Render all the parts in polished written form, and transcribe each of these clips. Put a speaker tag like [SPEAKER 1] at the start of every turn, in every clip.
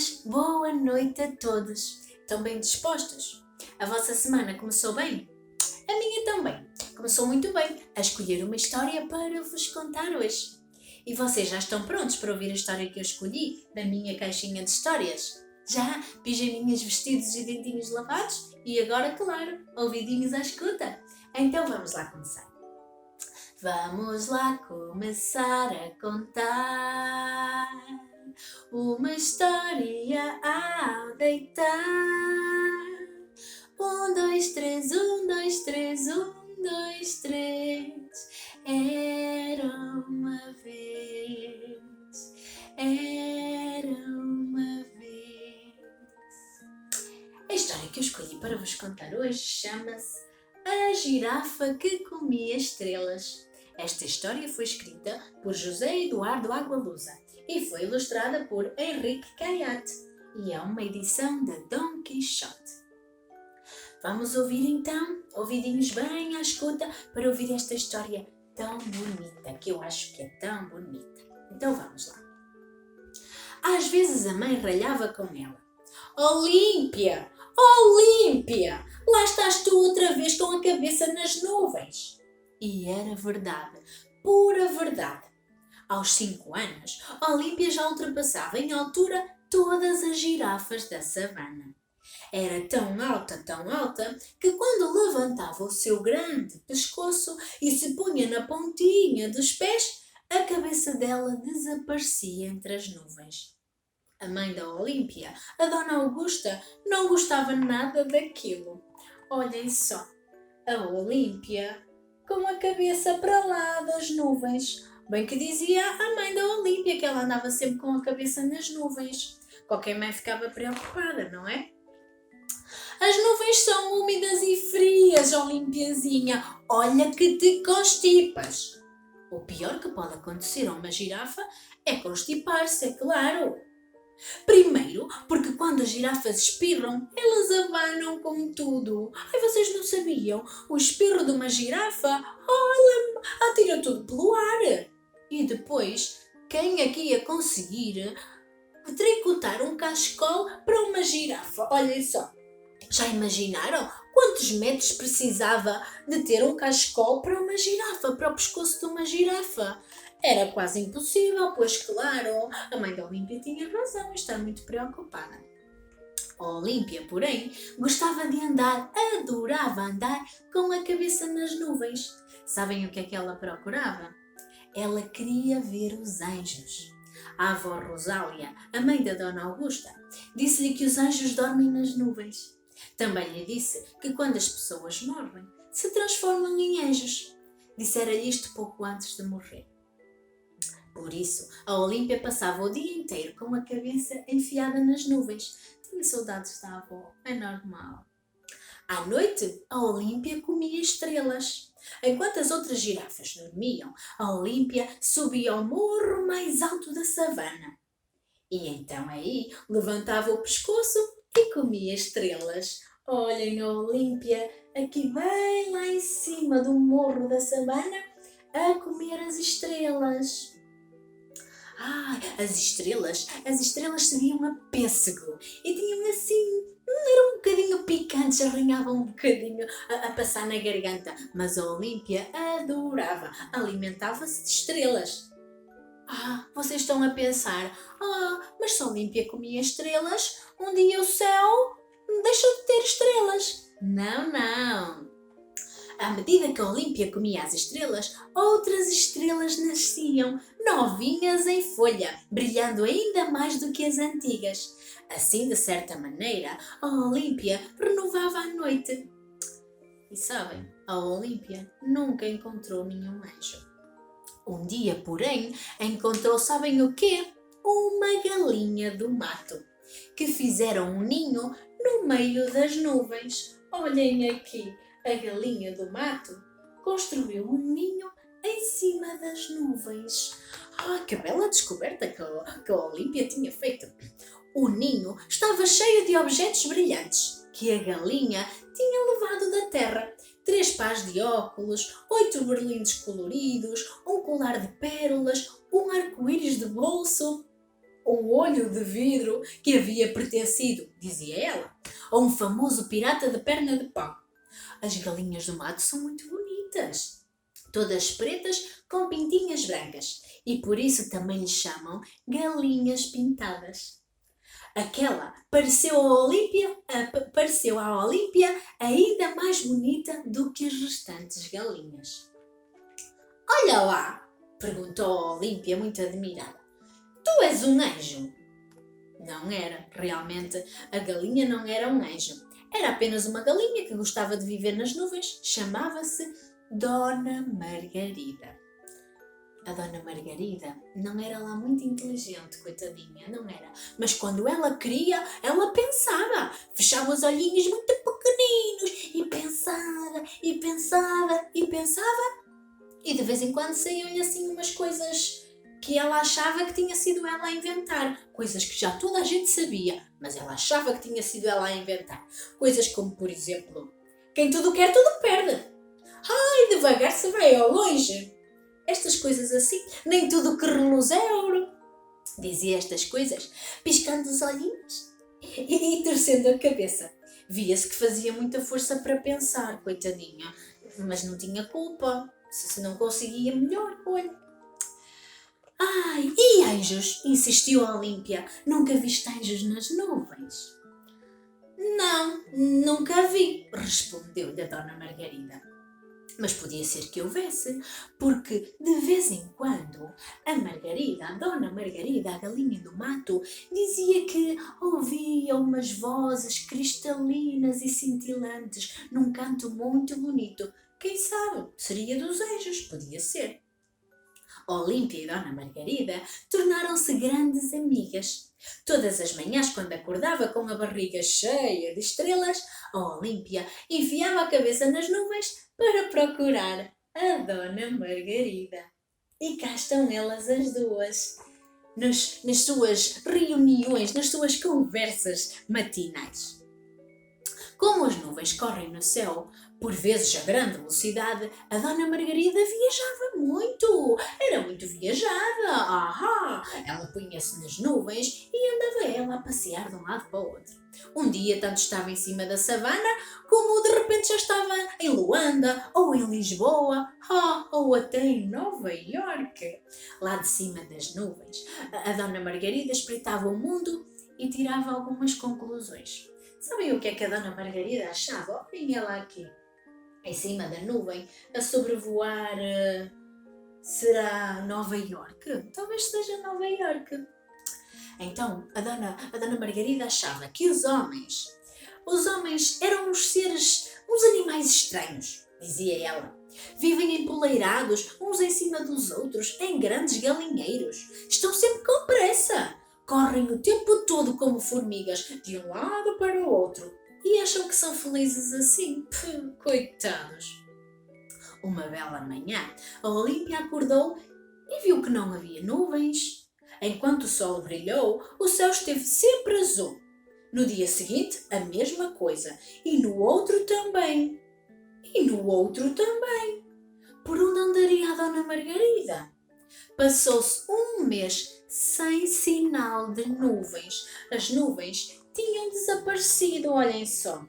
[SPEAKER 1] Meninas, boa noite a todos. Estão bem dispostas? A vossa semana começou bem? A minha também. Começou muito bem a escolher uma história para vos contar hoje. E vocês já estão prontos para ouvir a história que eu escolhi na minha caixinha de histórias? Já? Pijaminhas vestidos e dentinhos lavados? E agora, claro, ouvidinhos à escuta? Então vamos lá começar. Vamos lá começar a contar uma história ao deitar. 1, 2, 3, 1, 2, 3, 1, 2, 3. Era uma vez, era uma vez. A história que eu escolhi para vos contar hoje chama-se A Girafa que Comia Estrelas. Esta história foi escrita por José Eduardo Agualusa e foi ilustrada por Henrique Caiate e é uma edição da Dom Quixote. Vamos ouvir então, ouvidinhos bem à escuta, para ouvir esta história tão bonita, que eu acho que é tão bonita. Então vamos lá. Às vezes a mãe ralhava com ela. Olímpia! Olímpia! Lá estás tu outra vez com a cabeça nas nuvens! E era verdade, pura verdade. Aos 5 anos, Olímpia já ultrapassava em altura todas as girafas da savana. Era tão alta, que quando levantava o seu grande pescoço e se punha na pontinha dos pés, a cabeça dela desaparecia entre as nuvens. A mãe da Olímpia, a Dona Augusta, não gostava nada daquilo. Olhem só, a Olímpia com a cabeça para lá das nuvens. Bem que dizia a mãe da Olímpia que ela andava sempre com a cabeça nas nuvens. Qualquer mãe ficava preocupada, não é? As nuvens são úmidas e frias, Olimpiazinha. Olha que te constipas. O pior que pode acontecer a uma girafa é constipar-se, é claro. Primeiro, porque quando as girafas espirram, elas abanam com tudo. Ai, vocês não sabiam? O espirro de uma girafa, ela atira tudo pelo ar. E depois, quem aqui ia conseguir tricotar um cachecol para uma girafa? Olhem só. Já imaginaram quantos metros precisava de ter um cachecol para uma girafa, para o pescoço de uma girafa? Era quase impossível, pois claro, a mãe da Olímpia tinha razão em estar muito preocupada. A Olímpia, porém, gostava de andar, adorava andar com a cabeça nas nuvens. Sabem o que é que ela procurava? Ela queria ver os anjos. A avó Rosália, a mãe da Dona Augusta, disse-lhe que os anjos dormem nas nuvens. Também lhe disse que quando as pessoas morrem, se transformam em anjos. Dissera-lhe isto pouco antes de morrer. Por isso, a Olímpia passava o dia inteiro com a cabeça enfiada nas nuvens. Tinha saudades da avó, é normal. À noite, a Olímpia comia estrelas. Enquanto as outras girafas dormiam, a Olímpia subia ao morro mais alto da savana. E então aí levantava o pescoço e comia estrelas. Olhem a Olímpia aqui bem lá em cima do morro da savana a comer as estrelas. As estrelas sabiam a pêssego e tinham assim, eram um bocadinho picantes, arranhavam um bocadinho a passar na garganta, mas a Olímpia adorava, alimentava-se de estrelas. Vocês estão a pensar, mas se a Olímpia comia estrelas, um dia o céu deixou de ter estrelas. Não. À medida que a Olímpia comia as estrelas, outras estrelas nasciam, novinhas em folha, brilhando ainda mais do que as antigas. Assim, de certa maneira, a Olímpia renovava a noite. E sabem, a Olímpia nunca encontrou nenhum anjo. Um dia, porém, encontrou, sabem o quê? Uma galinha do mato, que fizeram um ninho no meio das nuvens. Olhem aqui, a galinha do mato construiu um ninho em cima das nuvens. Que bela descoberta que a Olímpia tinha feito. O ninho estava cheio de objetos brilhantes que a galinha tinha levado da terra. 3 pares de óculos, 8 berlindes coloridos, um colar de pérolas, um arco-íris de bolso. um olho de vidro que havia pertencido, dizia ela, a um famoso pirata de perna de pau. As galinhas do mato são muito bonitas, todas pretas com pintinhas brancas, e por isso também lhes chamam galinhas pintadas. Aquela pareceu à Olímpia ainda mais bonita do que as restantes galinhas. Olha lá, perguntou a Olímpia muito admirada. Tu és um anjo? Não era, realmente a galinha não era um anjo. Era apenas uma galinha que gostava de viver nas nuvens. Chamava-se Dona Margarida. A Dona Margarida não era lá muito inteligente, coitadinha, não era. Mas quando ela queria, ela pensava. Fechava os olhinhos muito pequeninos e pensava, e pensava, e pensava. E de vez em quando saíam-lhe assim umas coisas que ela achava que tinha sido ela a inventar. Coisas que já toda a gente sabia, mas ela achava que tinha sido ela a inventar. Coisas como, por exemplo, quem tudo quer, tudo perde. Ai, devagar se vai ao longe. Estas coisas assim, nem tudo que reluz é ouro. Dizia estas coisas, piscando os olhinhos e torcendo a cabeça. Via-se que fazia muita força para pensar, coitadinha, mas não tinha culpa. Se não conseguia melhor, olha. Ai, e anjos? Insistiu a Olímpia. Nunca viste anjos nas nuvens? Não, nunca vi, respondeu-lhe a Dona Margarida. Mas podia ser que houvesse, porque de vez em quando a Dona Margarida, a galinha do mato, dizia que ouvia umas vozes cristalinas e cintilantes num canto muito bonito. Quem sabe? Seria dos anjos, podia ser. Olímpia e Dona Margarida tornaram-se grandes amigas. Todas as manhãs, quando acordava com a barriga cheia de estrelas, a Olímpia enfiava a cabeça nas nuvens para procurar a Dona Margarida. E cá estão elas as duas, nas suas reuniões, nas suas conversas matinais. Como as nuvens correm no céu, por vezes a grande velocidade, a Dona Margarida viajava muito. Era muito viajada. Ela punha-se nas nuvens e andava ela a passear de um lado para o outro. Um dia tanto estava em cima da savana, como de repente já estava em Luanda, ou em Lisboa, ou até em Nova Iorque. Lá de cima das nuvens, a Dona Margarida espreitava o mundo e tirava algumas conclusões. Sabem o que é que a Dona Margarida achava? Olhem ela aqui, em cima da nuvem, a sobrevoar, será Nova Iorque? Talvez seja Nova Iorque. Então, a Dona Margarida achava que os homens eram uns animais estranhos, dizia ela. Vivem empoleirados uns em cima dos outros, em grandes galinheiros. Estão sempre com pressa. Correm o tempo todo como formigas, de um lado para o outro, e acham que são felizes assim. Coitados! Uma bela manhã, a Olímpia acordou e viu que não havia nuvens. Enquanto o sol brilhou, o céu esteve sempre azul. No dia seguinte, a mesma coisa, e no outro também. E no outro também. Por onde andaria a Dona Margarida? Passou-se um mês sem sinal de nuvens. As nuvens tinham desaparecido, olhem só.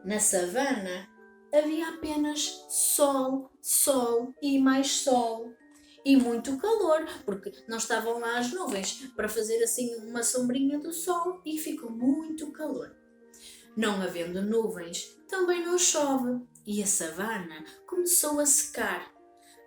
[SPEAKER 1] Na savana havia apenas sol, sol e mais sol. E muito calor, porque não estavam lá as nuvens para fazer assim uma sombrinha do sol e ficou muito calor. Não havendo nuvens, também não chove e a savana começou a secar.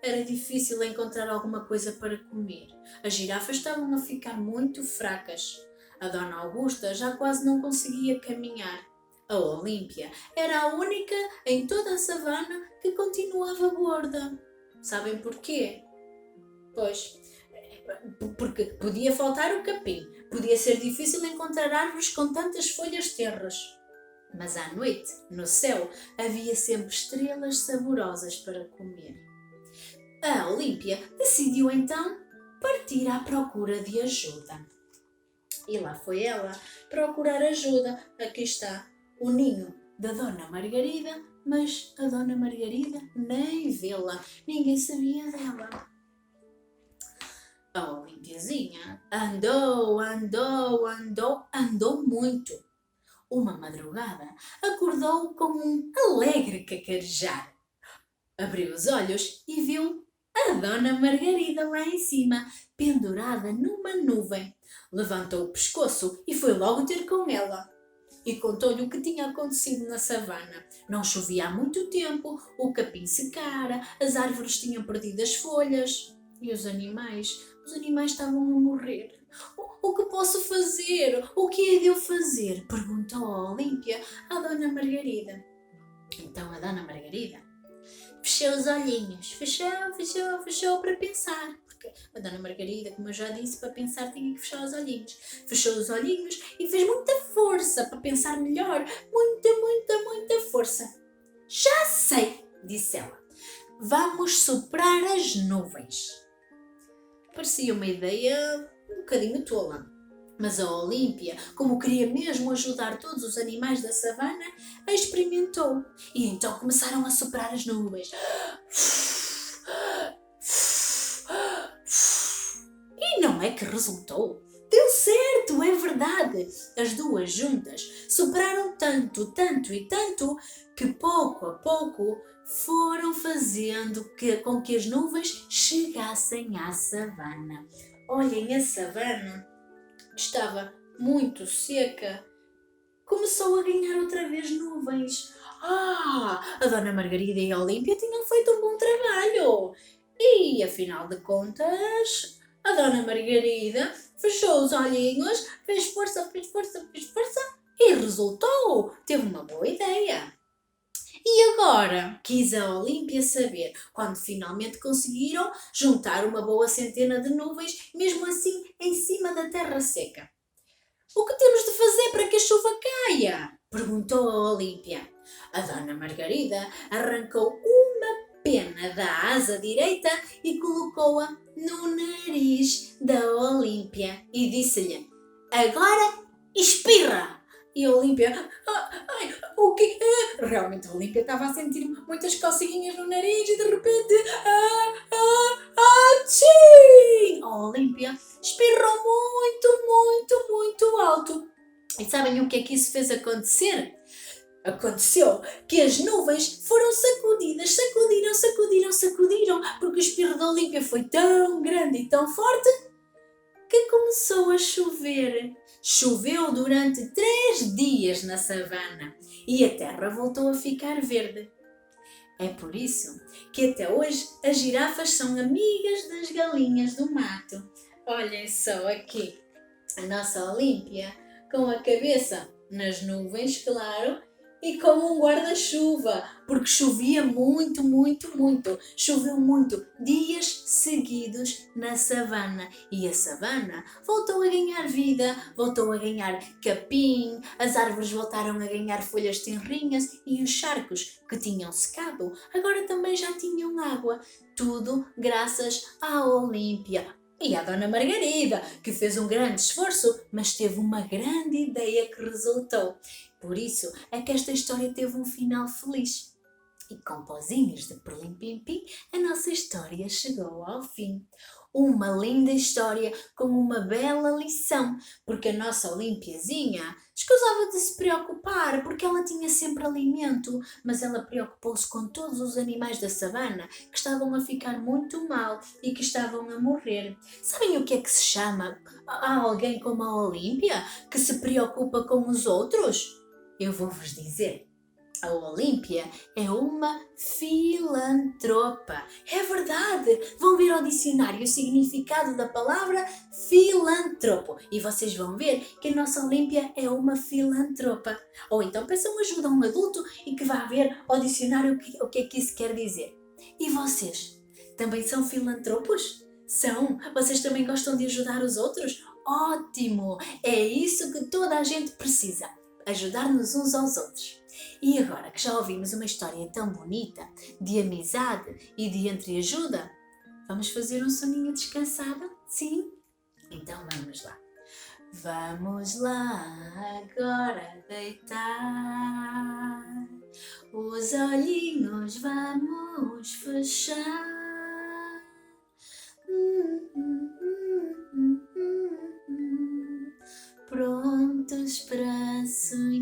[SPEAKER 1] Era difícil encontrar alguma coisa para comer. As girafas estavam a ficar muito fracas. A Dona Augusta já quase não conseguia caminhar. A Olímpia era a única em toda a savana que continuava gorda. Sabem porquê? Pois, porque podia faltar o capim, podia ser difícil encontrar árvores com tantas folhas tenras. Mas à noite, no céu, havia sempre estrelas saborosas para comer. A Olímpia decidiu então partir à procura de ajuda. E lá foi ela procurar ajuda. Aqui está o ninho da Dona Margarida, mas a Dona Margarida nem vê-la, ninguém sabia dela. A Olímpia Olimpiazinha andou, andou, andou, andou muito. Uma madrugada acordou com um alegre cacarejar. Abriu os olhos e viu a Dona Margarida lá em cima, pendurada numa nuvem. Levantou o pescoço e foi logo ter com ela. E contou-lhe o que tinha acontecido na savana. Não chovia há muito tempo, o capim secara, as árvores tinham perdido as folhas. E os animais estavam a morrer. O que posso fazer? O que hei de eu fazer? Perguntou a Olímpia à Dona Margarida. Então a Dona Margarida fechou os olhinhos, fechou para pensar. Porque a Dona Margarida, como eu já disse, para pensar tinha que fechar os olhinhos. Fechou os olhinhos e fez muita força para pensar melhor. Muita força. Já sei, disse ela. Vamos soprar as nuvens. Parecia uma ideia um bocadinho tola. Mas a Olímpia, como queria mesmo ajudar todos os animais da savana, a experimentou. E então começaram a soprar as nuvens. E não é que resultou? Deu certo, é verdade. As duas juntas sopraram tanto, que pouco a pouco foram fazendo com que as nuvens chegassem à savana. Olhem, a savana estava muito seca. Começou a ganhar outra vez nuvens. A Dona Margarida e a Olímpia tinham feito um bom trabalho. E, afinal de contas, a Dona Margarida fechou os olhinhos, fez força e resultou. Teve uma boa ideia. E agora? Quis a Olímpia saber, quando finalmente conseguiram juntar uma boa centena de nuvens, mesmo assim em cima da terra seca. O que temos de fazer para que a chuva caia? Perguntou a Olímpia. A Dona Margarida arrancou uma pena da asa direita e colocou-a no nariz da Olímpia e disse-lhe: agora espirra! E a Olímpia, o quê? Realmente a Olímpia estava a sentir muitas coceguinhas no nariz e de repente, tchim! A Olímpia espirrou muito alto. E sabem o que é que isso fez acontecer? Aconteceu que as nuvens foram sacudidas, sacudiram, porque o espirro da Olímpia foi tão grande e tão forte que começou a chover. Choveu durante 3 dias na savana e a terra voltou a ficar verde. É por isso que até hoje as girafas são amigas das galinhas do mato. Olhem só aqui a nossa Olímpia com a cabeça nas nuvens, claro, e com um guarda-chuva, porque chovia muito. Choveu muito, dias seguidos na savana. E a savana voltou a ganhar vida, voltou a ganhar capim, as árvores voltaram a ganhar folhas tenrinhas e os charcos que tinham secado agora também já tinham água. Tudo graças à Olímpia. E à Dona Margarida, que fez um grande esforço, mas teve uma grande ideia que resultou. Por isso é que esta história teve um final feliz. E com pozinhos de perlim-pim-pim, a nossa história chegou ao fim. Uma linda história com uma bela lição, porque a nossa Olimpiazinha escusava de se preocupar, porque ela tinha sempre alimento, mas ela preocupou-se com todos os animais da savana que estavam a ficar muito mal e que estavam a morrer. Sabem o que é que se chama a alguém como a Olímpia, que se preocupa com os outros? Eu vou-vos dizer. A Olímpia é uma filantropa. É verdade! Vão ver ao dicionário o significado da palavra filantropo e vocês vão ver que a nossa Olímpia é uma filantropa. Ou então peçam ajuda a um adulto e que vá ver ao dicionário o que é que isso quer dizer. E vocês? Também são filantropos? São? Vocês também gostam de ajudar os outros? Ótimo! É isso que toda a gente precisa. Ajudar-nos uns aos outros. E agora que já ouvimos uma história tão bonita, de amizade e de entreajuda, vamos fazer um soninho descansado? Sim? Então vamos lá. Vamos lá agora deitar, os olhinhos vamos fechar. dos braços